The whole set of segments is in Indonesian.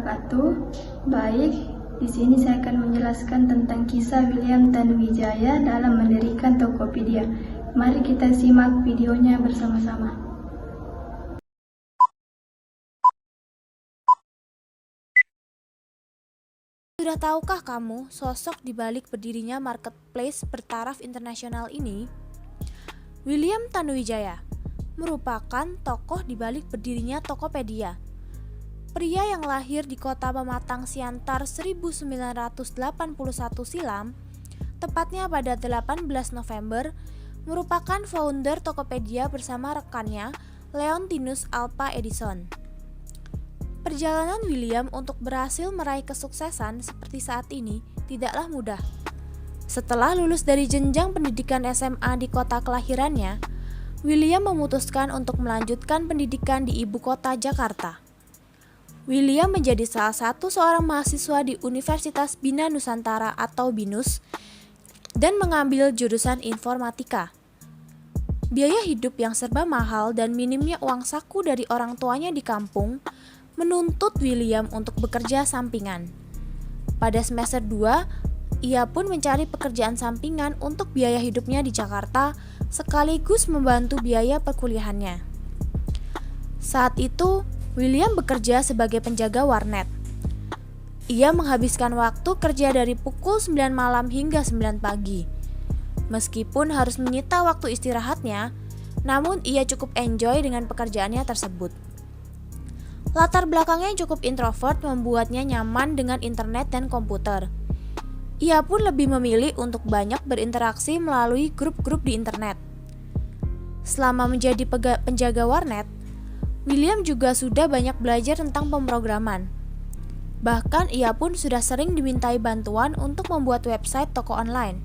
wabarakatuh. Baik, di sini saya akan menjelaskan tentang kisah William Tanuwijaya dalam mendirikan Tokopedia. Mari kita simak videonya bersama-sama. Sudah tahukah kamu sosok di balik berdirinya marketplace bertaraf internasional ini? William Tanuwijaya merupakan tokoh di balik berdirinya Tokopedia. Pria yang lahir di kota Pematang Siantar 1981 silam, tepatnya pada 18 November, merupakan founder Tokopedia bersama rekannya Leontinus Alva Edison. Perjalanan William untuk berhasil meraih kesuksesan seperti saat ini tidaklah mudah. Setelah lulus dari jenjang pendidikan SMA di kota kelahirannya, William memutuskan untuk melanjutkan pendidikan di ibu kota Jakarta. William menjadi salah satu seorang mahasiswa di Universitas Bina Nusantara atau BINUS dan mengambil jurusan informatika. Biaya hidup yang serba mahal dan minimnya uang saku dari orang tuanya di kampung menuntut William untuk bekerja sampingan. Pada semester 2, ia pun mencari pekerjaan sampingan untuk biaya hidupnya di Jakarta sekaligus membantu biaya perkuliahannya. Saat itu, William bekerja sebagai penjaga warnet. Ia menghabiskan waktu kerja dari pukul 9 malam hingga 9 pagi. Meskipun harus menyita waktu istirahatnya, namun ia cukup enjoy dengan pekerjaannya tersebut. Latar belakangnya yang cukup introvert membuatnya nyaman dengan internet dan komputer. Ia pun lebih memilih untuk banyak berinteraksi melalui grup-grup di internet. Selama menjadi penjaga warnet, William juga sudah banyak belajar tentang pemrograman. Bahkan ia pun sudah sering dimintai bantuan untuk membuat website toko online.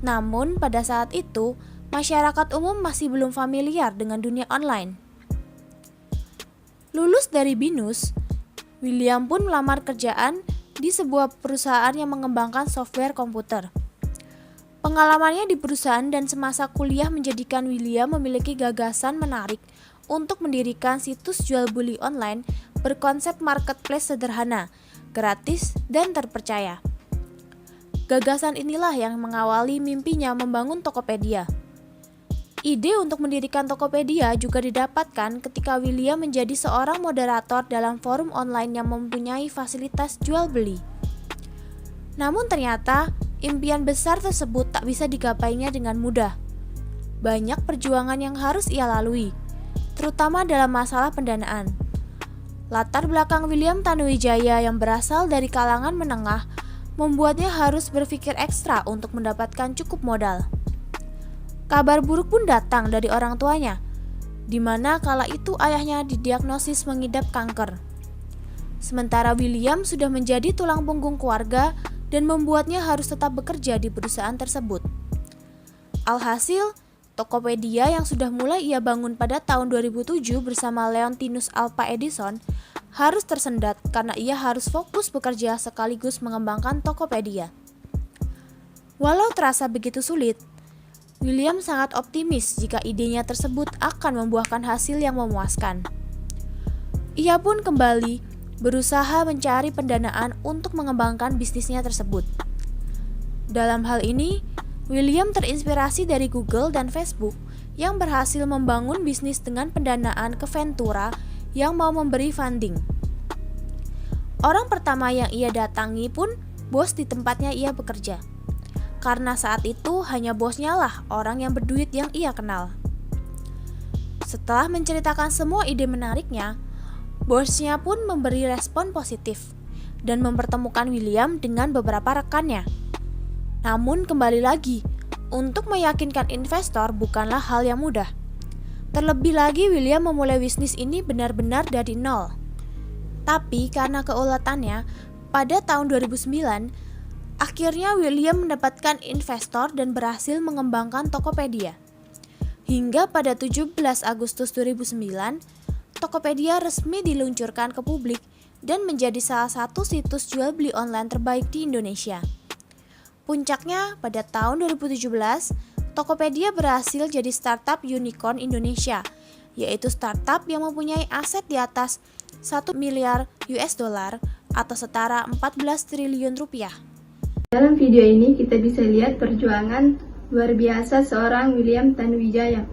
Namun pada saat itu, masyarakat umum masih belum familiar dengan dunia online. Lulus dari BINUS, William pun melamar kerjaan di sebuah perusahaan yang mengembangkan software komputer. Pengalamannya di perusahaan dan semasa kuliah menjadikan William memiliki gagasan menarik untuk mendirikan situs jual beli online berkonsep marketplace sederhana, gratis, dan terpercaya. Gagasan inilah yang mengawali mimpinya membangun Tokopedia. Ide untuk mendirikan Tokopedia juga didapatkan ketika William menjadi seorang moderator dalam forum online yang mempunyai fasilitas jual beli. Namun ternyata, impian besar tersebut tak bisa digapainya dengan mudah. Banyak perjuangan yang harus ia lalui, terutama dalam masalah pendanaan. Latar belakang William Tanuwijaya yang berasal dari kalangan menengah membuatnya harus berpikir ekstra untuk mendapatkan cukup modal. Kabar buruk pun datang dari orang tuanya, di mana kala itu ayahnya didiagnosis mengidap kanker. Sementara William sudah menjadi tulang punggung keluarga dan membuatnya harus tetap bekerja di perusahaan tersebut. Alhasil, Tokopedia yang sudah mulai ia bangun pada tahun 2007 bersama Leontinus Alva Edison harus tersendat karena ia harus fokus bekerja sekaligus mengembangkan Tokopedia. Walau terasa begitu sulit, William sangat optimis jika idenya tersebut akan membuahkan hasil yang memuaskan. Ia pun kembali berusaha mencari pendanaan untuk mengembangkan bisnisnya tersebut. Dalam hal ini, William terinspirasi dari Google dan Facebook yang berhasil membangun bisnis dengan pendanaan ke Ventura yang mau memberi funding. Orang pertama yang ia datangi pun bos di tempatnya ia bekerja. Karena saat itu hanya bosnya lah orang yang berduit yang ia kenal. Setelah menceritakan semua ide menariknya, bosnya pun memberi respon positif dan mempertemukan William dengan beberapa rekannya. Namun kembali lagi, untuk meyakinkan investor bukanlah hal yang mudah. Terlebih lagi William memulai bisnis ini benar-benar dari nol. Tapi karena keuletannya, pada tahun 2009, akhirnya William mendapatkan investor dan berhasil mengembangkan Tokopedia. Hingga pada 17 Agustus 2009, Tokopedia resmi diluncurkan ke publik dan menjadi salah satu situs jual beli online terbaik di Indonesia. Puncaknya, pada tahun 2017, Tokopedia berhasil jadi startup unicorn Indonesia, yaitu startup yang mempunyai aset di atas 1 miliar US dollar atau setara 14 triliun rupiah. Dalam video ini kita bisa lihat perjuangan luar biasa seorang William Tanuwijaya.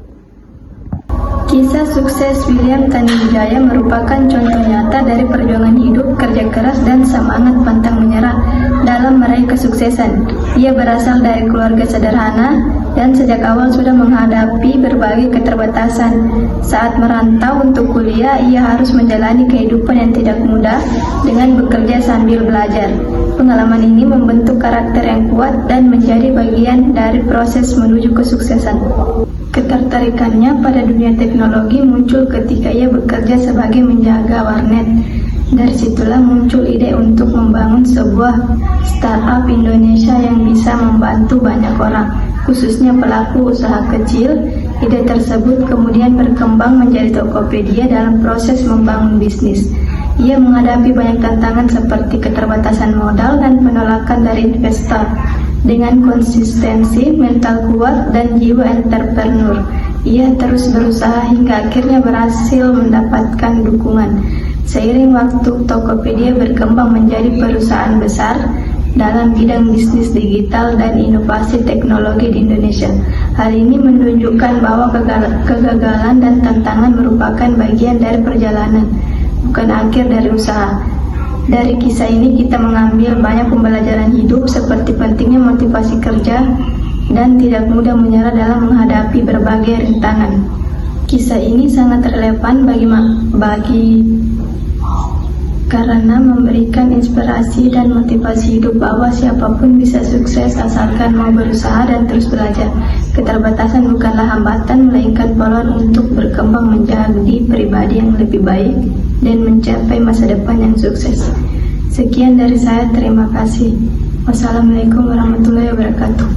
Kisah sukses William Tanuwijaya merupakan contoh nyata dari perjuangan hidup, kerja keras, dan semangat pantang menyerah dalam meraih kesuksesan. Ia berasal dari keluarga sederhana dan sejak awal sudah menghadapi berbagai keterbatasan. Saat merantau untuk kuliah, ia harus menjalani kehidupan yang tidak mudah dengan bekerja sambil belajar. Pengalaman ini membentuk karakter yang kuat dan menjadi bagian dari proses menuju kesuksesan. Ketertarikannya pada dunia teknologi muncul ketika ia bekerja sebagai menjaga warnet. Dari situlah muncul ide untuk membangun sebuah startup Indonesia yang bisa membantu banyak orang, khususnya pelaku usaha kecil. Ide tersebut kemudian berkembang menjadi Tokopedia dalam proses membangun bisnis. Ia menghadapi banyak tantangan seperti keterbatasan modal dan penolakan dari investor. Dengan konsistensi, mental kuat, dan jiwa entrepreneur, ia terus berusaha hingga akhirnya berhasil mendapatkan dukungan. Seiring waktu, Tokopedia berkembang menjadi perusahaan besar dalam bidang bisnis digital dan inovasi teknologi di Indonesia. Hal ini menunjukkan bahwa kegagalan dan tantangan merupakan bagian dari perjalanan, bukan akhir dari usaha. Dari kisah ini kita mengambil banyak pembelajaran hidup seperti pentingnya motivasi kerja dan tidak mudah menyerah dalam menghadapi berbagai rintangan. Kisah ini sangat relevan karena memberikan inspirasi dan motivasi hidup bahwa siapapun bisa sukses asalkan mau berusaha dan terus belajar. Keterbatasan bukanlah hambatan, melainkan peluang untuk berkembang menjadi pribadi yang lebih baik dan mencapai masa depan yang sukses. Sekian dari saya, terima kasih. Wassalamualaikum warahmatullahi wabarakatuh.